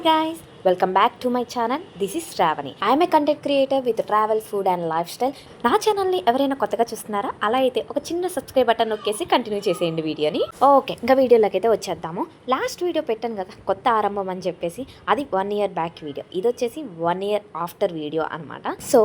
guys, welcome back to my channel. This is Shravani. I am a content creator with travel, food and lifestyle. నా ఛానల్ని ఎవరైనా కొత్తగా చూస్తున్నారా? అలా అయితే ఒక చిన్న సబ్స్క్రైబ్ బటన్ నొక్కేసి కంటిన్యూ చేసేయండి వీడియోని. ఓకే, ఇంకా వీడియోలోకి అయితే వచ్చేద్దాము. లాస్ట్ వీడియో పెట్టాను కదా, కొత్త ఆరంభం అని చెప్పేసి, అది 1 year బ్యాక్ వీడియో. ఇది వచ్చేసి 1 year ఆఫ్టర్ వీడియో అనమాట. సో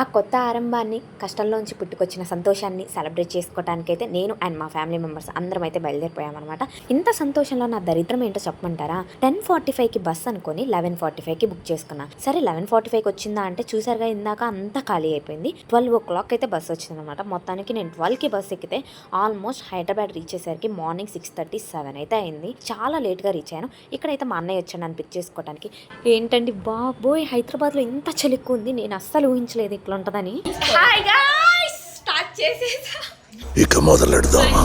ఆ కొత్త ఆరంభాన్ని, కష్టంలోంచి పుట్టుకొచ్చిన సంతోషాన్ని సెలబ్రేట్ చేసుకోవడానికైతే నేను అండ్ మా ఫ్యామిలీ మెంబర్స్ అందరం అయితే బయలుదేరిపోయామన్నమాట. ఇంత సంతోషంలో నా దరిద్రం ఏంటో చెప్పమంటారా? 10:45కి బస్ అనుకొని 11:45కి బుక్ చేసుకున్నా. సరే 11:45కి వచ్చిందా అంటే చూసారుగా, ఇందాక అంతా ఖాళీ అయిపోయింది. 12 o'clock అయితే బస్ వచ్చిందనమాట. మొత్తానికి నేను 12కి బస్ ఎక్కితే ఆల్మోస్ట్ హైదరాబాద్ రీచ్ అయ్యేసరికి మార్నింగ్ 6:37 అయితే అయింది. చాలా లేట్గా రీచ్ అయ్యాను. ఇక్కడైతే మా అన్నయ్య వచ్చాను నన్ను పిక్ చేసుకోవడానికి. ఏంటండి బాబోయ్, హైదరాబాద్లో ఇంత చలిక్కువ ఉంది. నేను అస్సలు ఊహించలేదు ఇట్లా ఉంటుందని. హాయ్ గైస్, స్టార్ట్ చేసేసా. ఇక మొదలెడదామా?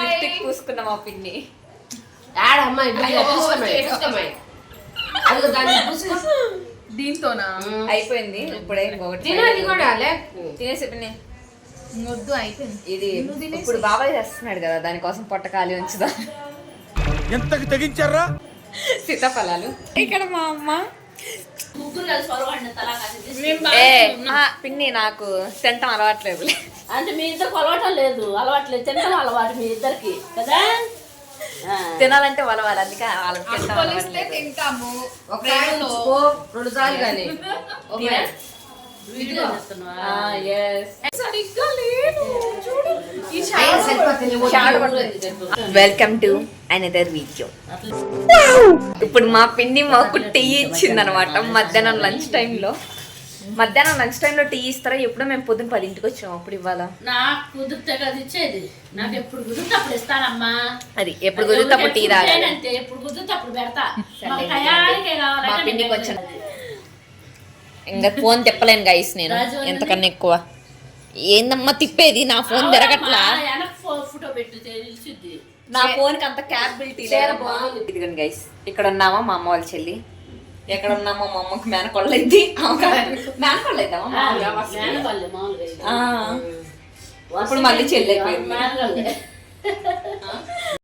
లిప్స్టిక్ పూసుకున్నా మా పిన్ని. దీంతోనా అయిపోయింది. ఇప్పుడే తినేసి పిన్ని వద్దు, అయిపోయింది. ఇది ఇప్పుడు బాబాయ్ చేస్తున్నాడు కదా, దానికోసం పొట్టకాలి ఉంచుదా. ఎంతకి తెగించారా? సీతాఫలాలు. ఇక్కడ మా అమ్మ పిన్ని నాకు తింటాం అలవాట్లేదు. అంటే మీ ఇద్దరికి అలవాట్లేదు తినడం అలవాటు మీ ఇద్దరికి కదా. తినాలంటే వలవాలి, అందుకే తింటాము. రెండు సార్లు కానీ వెల్కమ్ టు అనదర్ వీడియో. ఇప్పుడు మా పిన్ని మాకు టీ ఇచ్చింది అనమాట. మధ్యాహ్నం లంచ్ టైంలో టీ ఇస్తారా? ఎప్పుడో మేము పొద్దున్న 10ంటికి వచ్చాము, అప్పుడు ఇవ్వాలా? నాకు కుదిరితే కదా ఇచ్చేది. నాకు ఎప్పుడు కుదిరితే అప్పుడు ఇస్తానమ్మా. అది ఎప్పుడు కుదిరితే అప్పుడు టీ తాగాలి. ఎప్పుడు కుదిరితే అప్పుడు పెడతా. మా పిన్నికి వచ్చాను. ఇంకా ఫోన్ తిప్పలేను గైస్ నేను ఎంతకన్నా ఎక్కువ. ఏందమ్మా తిప్పేది? నా ఫోన్ తిరగట్లా. ఫోటో పెట్టి తెలిసింది. నా ఫోన్ కి అంత క్యాపబిలిటీ లేదు. ఇదిగోండి గైస్, ఇక్కడ ఉన్నామా మా అమ్మ వాళ్ళ చెల్లి, ఎక్కడ ఉన్నామో మా అమ్మకి మేనకోళ్ళు అయింది. మేనకోళ్ళు అయిద్దామా? ఇప్పుడు మళ్ళీ చెల్లి అయిపోయింది.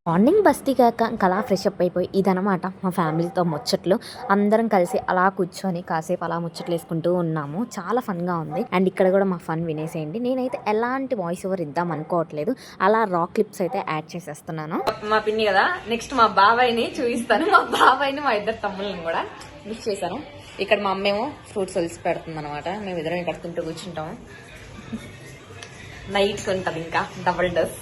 మార్నింగ్ బస్ దిగాక ఇంకా అలా ఫ్రెష్ అప్ అయిపోయి ఇదనమాట మా ఫ్యామిలీతో ముచ్చట్లు. అందరం కలిసి అలా కూర్చొని కాసేపు అలా ముచ్చట్లు వేసుకుంటూ ఉన్నాము. చాలా ఫన్గా ఉంది. అండ్ ఇక్కడ కూడా మా ఫన్ వినేసేయండి. నేనైతే ఎలాంటి వాయిస్ ఓవర్ ఇద్దాం అనుకోవట్లేదు, అలా రా క్లిప్స్ అయితే యాడ్ చేసేస్తున్నాను. మా పిన్ని కదా, నెక్స్ట్ మా బాబాయ్ని చూపిస్తాను. మా బాబాయ్ని మా ఇద్దరు తమ్ముళ్ళని కూడా మిక్స్ చేశాను. ఇక్కడ మా అమ్మేమో ఫ్రూట్స్ ఒలిసి పెడుతుంది అనమాట. మేము ఇద్దరం ఇక్కడ తింటూ కూర్చుంటాము. నైట్స్ ఉంటుంది ఇంకా డబుల్ డోస్.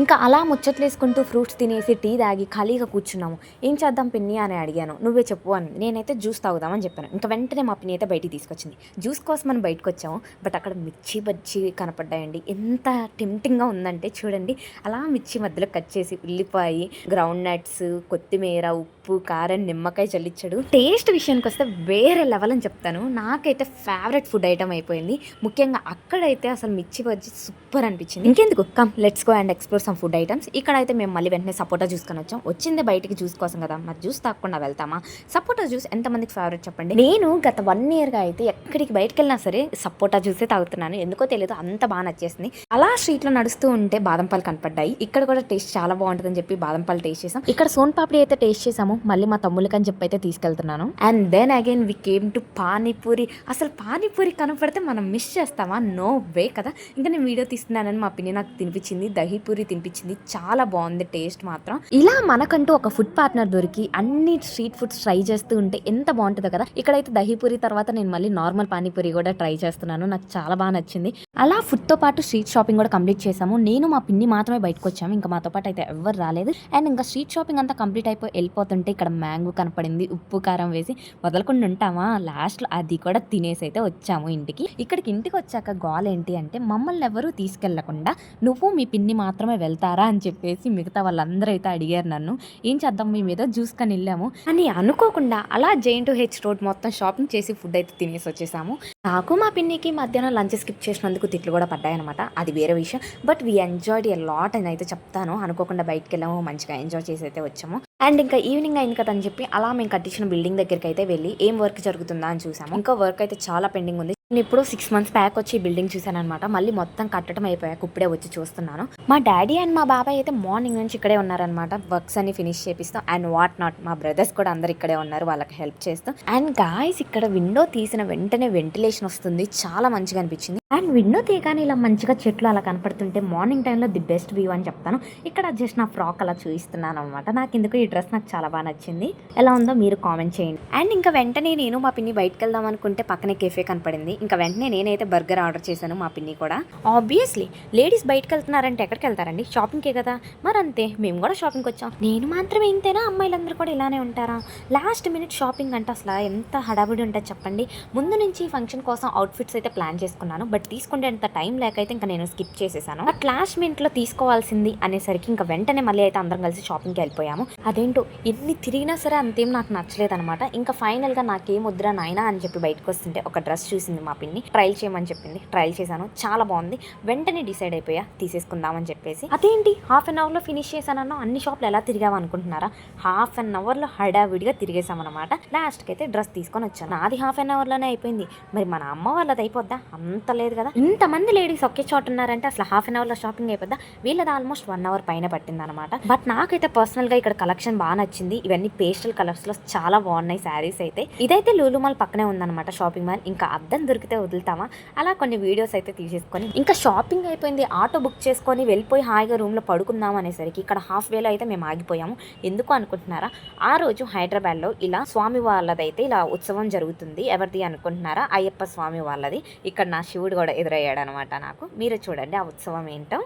ఇంకా అలా ముచ్చట్లు వేసుకుంటూ ఫ్రూట్స్ తినేసి టీ తాగి ఖాళీగా కూర్చున్నాము. ఏం చేద్దాం పిన్ని అని అడిగాను. నువ్వే చెప్పు అని. నేనైతే జ్యూస్ తాగుదామని చెప్పాను. ఇంకా వెంటనే మా పిన్ని అయితే బయటికి తీసుకొచ్చింది. జ్యూస్ కోసం మనం బయటకు వచ్చాము. బట్ అక్కడ మిర్చి బజ్జీ కనపడ్డాయండి. ఎంత టెంప్టింగ్గా ఉందంటే చూడండి. అలా మిర్చి మధ్యలో కట్ చేసి ఉల్లిపాయ, గ్రౌండ్ నట్స్, కొత్తిమీర, ఉప్పు, కారం, నిమ్మకాయ చల్లించాడు. టేస్ట్ విషయానికి వస్తే వేరే లెవెల్ అని చెప్తాను. నాకైతే ఫేవరెట్ ఫుడ్ ఐటమ్ అయిపోయింది. ముఖ్యంగా అక్కడైతే అసలు మిర్చి బజ్జీ సూపర్ అనిపించింది. ఇంకెందుకు, come let's go and explore some food items. ఇక్కడ అయితే మేము మళ్ళీ వెంటనే సపోటా జ్యూస్ కొని వచ్చాం. వచ్చిందే బయటికి జ్యూస్ కోసం కదా, మరి జ్యూస్ తాగకుండా వెళ్తామా? సపోటా జ్యూస్ ఎంతమందికి ఫేవరెట్ చెప్పండి. నేను గత 1 yearగా అయితే ఎక్కడికి బయటకు వెళ్ళినా సరే సపోటా జ్యూసే తాగుతున్నాను. ఎందుకో తెలియదు, అంత బాగా నచ్చేసింది. అలా స్ట్రీట్లో నడుస్తూ ఉంటే బాదం పాలు కనపడ్డాయి. ఇక్కడ కూడా టేస్ట్ చాలా బాగుంటుందని చెప్పి బాదం పాలు టేస్ట్ చేసాం. ఇక్కడ సోన్ పాపిడి అయితే టేస్ట్ చేసాము. మళ్ళీ మా తమ్ముళ్ళకి అని చెప్పి అయితే తీసుకెళ్తున్నాను. And then again we came to panipuri. అసలు పానీపూరి కనపడితే మనం మిస్ చేస్తామా? నో వే కదా. ఇంకా నేను వీడియో తీస్తున్నానని మా పిన్ని నాకు తినిపించింది. దహీపూరి తినిపించింది. చాలా బాగుంది టేస్ట్ మాత్రం. ఇలా మనకంటూ ఒక ఫుడ్ పార్ట్నర్ దొరికి అన్ని స్ట్రీట్ ఫుడ్స్ ట్రై చేస్తూ ఉంటే ఎంత బాగుంటుందో కదా. ఇక్కడైతే దహీపూరి తర్వాత నేను మళ్ళీ నార్మల్ పానీపూరి కూడా ట్రై చేస్తున్నాను. నాకు చాలా బాగా నచ్చింది. అలా ఫుడ్ తో పాటు స్ట్రీట్ షాపింగ్ కూడా కంప్లీట్ చేసాము. నేను మా పిన్ని మాత్రమే బయటకు వచ్చాము. ఇంకా మాతో పాటు అయితే ఎవరు రాలేదు. అండ్ ఇంకా స్ట్రీట్ షాపింగ్ అంతా కంప్లీట్ అయిపోయి వెళ్ళిపోతుంటే ఇక్కడ మ్యాంగో కనపడింది. ఉప్పు కారం వేసి వదలకుండా ఉంటామా, లాస్ట్ లో అది కూడా తినేసి అయితే వచ్చాము ఇంటికి. ఇంటికి వచ్చాక గోల్ ఏంటి అంటే, మమ్మల్ని ఎవరూ తీసుకెళ్లకుండా నువ్వు మీ పిన్ని మాత్రమే వెళ్తారా అని చెప్పేసి మిగతా వాళ్ళందరూ అయితే అడిగారు నన్ను. ఏం చేద్దాం, మేము ఏదో జ్యూస్ కని వెళ్ళాము అని అనుకోకుండా అలా J&H రోడ్ మొత్తం షాపింగ్ చేసి ఫుడ్ అయితే తినేసి వచ్చేసాము. నాకు మా పిన్నికి మధ్యాహ్నం లంచ్ స్కిప్ చేసినందుకు తిట్లు కూడా పడ్డాయన్నమాట. అది వేరే విషయం. But we enjoyed a lot అని అయితే చెప్తాను. అనుకోకుండా బయటకు వెళ్ళాము, మంచిగా ఎంజాయ్ చేసి అయితే వచ్చాము. అండ్ ఇంకా ఈవినింగ్ అయింది కదా అని చెప్పి అలా మేము కట్టించిన బిల్డింగ్ దగ్గరికి అయితే వెళ్ళి ఏం వర్క్ జరుగుతుందా అని చూసాము. ఇంకా వర్క్ అయితే చాలా పెండింగ్ ఉంది. నేను ఇప్పుడు 6 మంత్స్ బ్యాక్ వచ్చి ఈ బిల్డింగ్ చూశాను అనమాట. మళ్ళీ మొత్తం కట్టడం అయిపోయాక ఇప్పుడే వచ్చి చూస్తున్నాను. మా డాడీ అండ్ మా బాబాయ్ అయితే మార్నింగ్ నుంచి ఇక్కడే ఉన్నారనమాట. వర్క్స్ అన్ని ఫినిష్ చేపిస్తాం అండ్ వాట్ నాట్. మా బ్రదర్స్ కూడా అందరు ఇక్కడే ఉన్నారు, వాళ్ళకి హెల్ప్ చేస్తూ. అండ్ గాయస్ ఇక్కడ విండో తీసిన వెంటనే వెంటిలేషన్ వస్తుంది, చాలా మంచిగా అనిపించింది. అండ్ విండో తీయగానే ఇలా మంచిగా చెట్లు అలా కనపడుతుంటే మార్నింగ్ టైంలో ది బెస్ట్ వ్యూ అని చెప్తాను. ఇక్కడ జస్ట్ నా ఫ్రాక్ అలా చూపిస్తున్నాను అనమాట. నాకు ఎందుకు ఈ డ్రెస్ నాకు చాలా బాగా నచ్చింది. ఎలా ఉందో మీరు కామెంట్ చేయండి. అండ్ ఇంకా వెంటనే నేను మా పిన్ని బయటకు వెళ్దాం అనుకుంటే పక్కనే కెఫే కనపడింది. ఇంకా వెంటనే నేనైతే బర్గర్ ఆర్డర్ చేశాను, మా పిన్ని కూడా. ఆబ్వియస్లీ లేడీస్ బయటకు వెళ్తున్నారంటే ఎక్కడికి వెళ్తారండి? షాపింగ్కే కదా. మరి అంతే, మేము కూడా షాపింగ్కి వచ్చాం. నేను మాత్రమే ఇంతేనా? అమ్మాయిలందరూ కూడా ఇలానే ఉంటారా? లాస్ట్ మినిట్ షాపింగ్ అంటే అసలు ఎంత హడావిడి ఉంటుంది చెప్పండి. ముందు నుంచి ఫంక్షన్ కోసం అవుట్ఫిట్స్ అయితే ప్లాన్ చేసుకున్నాను, బట్ తీసుకుంటే అంత టైం లేకైతే ఇంకా నేను స్కిప్ చేసేసాను. బట్ లాస్ట్ మినిట్లో తీసుకోవాల్సింది అనేసరికి ఇంకా వెంటనే మళ్ళీ అయితే అందరం కలిసి షాపింగ్కి వెళ్ళిపోయాము. అదేంటో ఎన్ని తిరిగినా సరే అంతేం నాకు నచ్చలేదు అనమాట. ఇంకా ఫైనల్గా నాకేం వద్దురా నాయనా అని చెప్పి బయటకు వస్తుంటే ఒక డ్రెస్ చూసింది మా పిన్ని, ట్రయల్ చేయమని చెప్పింది. ట్రయల్ చేశాను, చాలా బాగుంది. వెంటనే డిసైడ్ అయిపోయా తీసేసుకుందామని చెప్పేసి. అదేంటి హాఫ్ అన్ అవర్లో ఫినిష్ చేశానన్నా? అన్ని షాప్లు ఎలా తిరిగాము అనుకుంటున్నారా? హాఫ్ అన్ అవర్లో హడావిడిగా తిరిగేసామన్నమాట. లాస్ట్కి అయితే డ్రెస్ తీసుకొని వచ్చాను. నాది హాఫ్ అన్ అవర్లోనే అయిపోయింది, మరి మన అమ్మ వాళ్ళది అయిపోద్దా? అంత లేదు కదా. ఇంతమంది లేడీస్ ఒకే చోట ఉన్నారంటే అసలు హాఫ్ అన్ అవర్లో షాపింగ్ అయిపోద్దా? వీళ్ళది ఆల్మోస్ట్ 1 అవర్ పైన పట్టింది అనమాట. బట్ నాకైతే పర్సనల్గా ఇక్కడ కలెక్షన్ బాగా నచ్చింది. ఇవన్నీ పేస్టల్ కలర్స్లో చాలా బాగున్నాయి శారీస్ అయితే. ఇదైతే లూలు మాల్ పక్కనే ఉందన్నమాట షాపింగ్ మాల్. ఇంకా అద్దం దొరికితే వదులుతామా? అలా కొన్ని వీడియోస్ అయితే తీసేసుకొని ఇంకా షాపింగ్ అయిపోయింది. ఆటో బుక్ చేసుకొని వెళ్ళిపోయి హాయిగా రూమ్లో పడుకుందాం అనేసరికి ఇక్కడ హాఫ్ వేలో అయితే మేము ఆగిపోయాము. ఎందుకు అనుకుంటున్నారా? ఆ రోజు హైదరాబాద్లో ఇలా స్వామి వాళ్ళదైతే ఇలా ఉత్సవం జరుగుతుంది. ఎవరిది అనుకుంటున్నారా? అయ్యప్ప స్వామి వాళ్ళది. ఇక్కడ నా శివుడు కూడా ఎదురయ్యాడు అనమాట నాకు. మీరు చూడండి ఆ ఉత్సవం ఏంటో.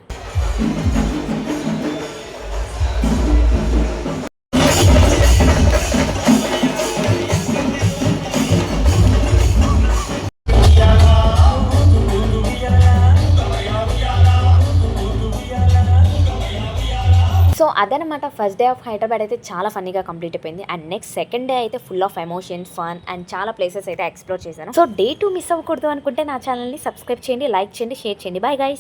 సో అదనమాట ఫస్ట్ డే ఆఫ్ హైదరాబాద్ అయితే చాలా ఫన్నీగా కంప్లీట్ అయిపోయింది. అండ్ నెక్స్ట్ సెకండ్ డే అయితే full of emotion, fun and చాలా ప్లేసెస్ అయితే ఎక్స్ప్లోర్ చేశాను. సో డే 2 మిస్ అవ్వకూడదు అనుకుంటే నా ఛానల్ని సబ్స్క్రైబ్ చేయండి, లైక్ చేయండి, షేర్ చేయండి. Bye guys.